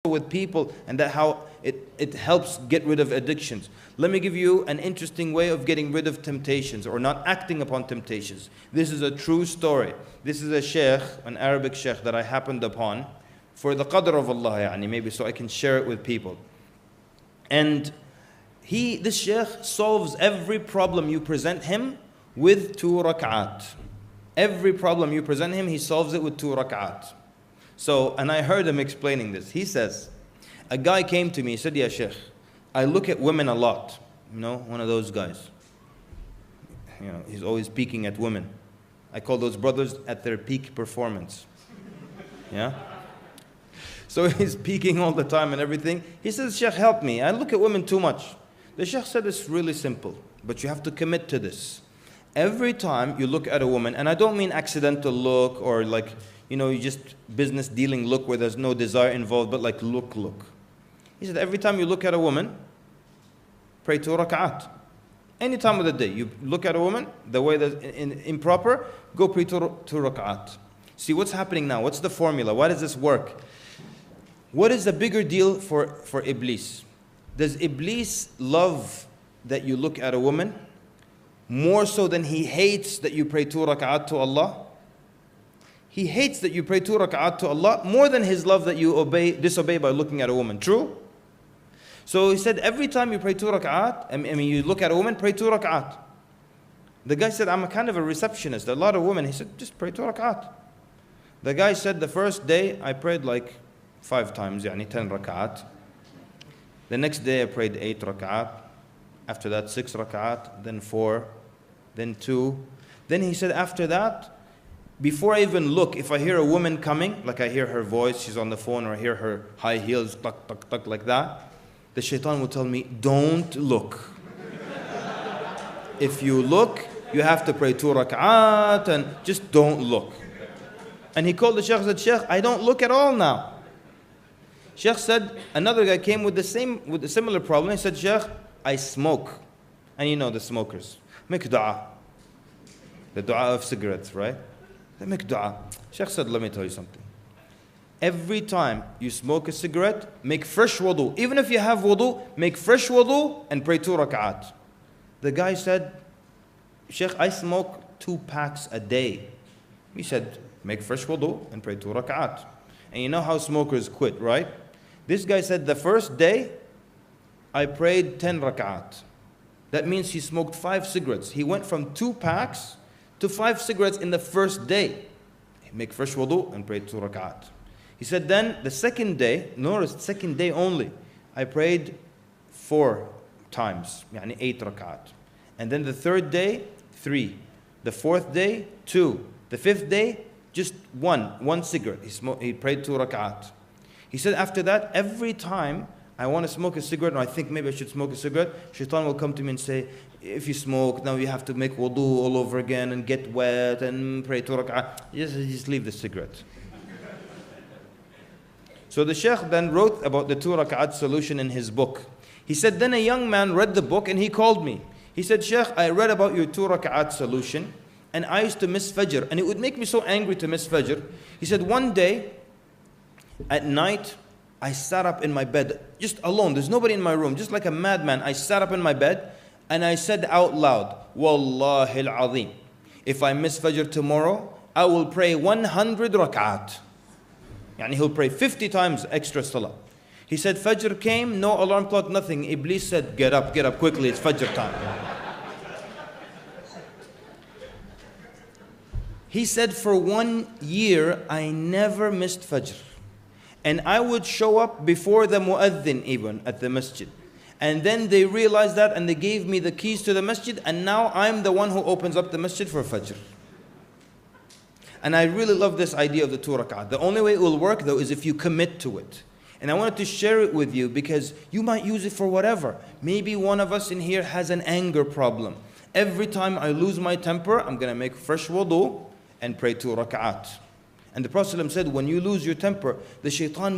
with people, and that how it helps get rid of addictions. Let me give you an interesting way of getting rid of temptations or not acting upon temptations. This is a true story. This is a sheikh, an Arabic sheikh that I happened upon for the qadr of Allah, maybe so I can share it with people. And this sheikh solves every problem you present him with 2 rak'at. Every problem you present him, he solves it with 2 rak'at. So, and I heard him explaining this. He says, a guy came to me, he said, "Ya Sheikh, I look at women a lot." One of those guys. He's always peeking at women. I call those brothers at their peak performance. Yeah? So he's peeking all the time and everything. He says, "Sheikh, help me. I look at women too much." The Sheikh said, "It's really simple, but you have to commit to this. Every time you look at a woman," and I don't mean accidental look or like, you just business dealing look where there's no desire involved, but like look. He said, every time you look at a woman, pray 2 rak'at. Any time of the day, you look at a woman, the way that's improper, go pray 2 rak'at. See what's happening now. What's the formula? Why does this work? What is the bigger deal for Iblis? Does Iblis love that you look at a woman more so than he hates that you pray 2 rak'at to Allah? He hates that you pray 2 rak'at to Allah more than his love that you disobey by looking at a woman. True? So he said, every time you pray 2 rak'at, you look at a woman, pray 2 rak'at. The guy said, I'm a kind of a receptionist. A lot of women. He said, just pray 2 rak'at. The guy said, the first day I prayed like 5 times, 10 rak'at. The next day I prayed 8 rak'at. After that 6 rak'at, then 4, then 2. Then he said, after that, before I even look, if I hear a woman coming, like I hear her voice, she's on the phone, or I hear her high heels, tuck, tuck, tuck, like that, the shaitan will tell me, don't look. If you look, you have to pray 2 rak'at, and just don't look. And he called the sheikh and said, Sheikh, I don't look at all now. Sheikh said, another guy came with a similar problem. He said, Sheikh, I smoke. And the smokers. Make dua. The dua of cigarettes, right? They make dua. Sheikh said, let me tell you something. Every time you smoke a cigarette, make fresh wudu. Even if you have wudu, make fresh wudu and pray 2 rak'at. The guy said, Sheikh, I smoke 2 packs a day. He said, make fresh wudu and pray 2 rak'at. And you know how smokers quit, right? This guy said, the first day, I prayed 10 rak'at. That means he smoked 5 cigarettes. He went from 2 packs to 5 cigarettes in the first day. Make fresh wudu and pray 2 rak'at. He said then the second day, notice second day only, I prayed 4 times, 8 rak'at. And then the third day, 3. The fourth day, 2. The fifth day, just 1 cigarette. He prayed 2 rak'at. He said after that, every time I want to smoke a cigarette, and I think maybe I should smoke a cigarette, shaitan will come to me and say, if you smoke, now you have to make wudu all over again and get wet and pray 2 rak'ah. Just leave the cigarette. So the sheikh then wrote about the 2 rak'at solution in his book. He said, then a young man read the book and he called me. He said, Sheikh, I read about your 2 rak'at solution and I used to miss Fajr. And it would make me so angry to miss Fajr. He said, one day at night, I sat up in my bed, just alone. There's nobody in my room. Just like a madman, I sat up in my bed and I said out loud, Wallahi al-azim, if I miss Fajr tomorrow, I will pray 100 rak'at. He'll pray 50 times extra salah. He said, Fajr came, no alarm clock, nothing. Iblis said, get up quickly, it's Fajr time. He said, for 1 year, I never missed Fajr. And I would show up before the mu'adhin even at the masjid. And then they realized that and they gave me the keys to the masjid, and now I'm the one who opens up the masjid for Fajr. And I really love this idea of the 2 rak'at. The only way it will work though is if you commit to it. And I wanted to share it with you because you might use it for whatever. Maybe one of us in here has an anger problem. Every time I lose my temper, I'm going to make fresh wudu and pray 2 rak'at. And the Prophet ﷺ said, when you lose your temper, the shaitan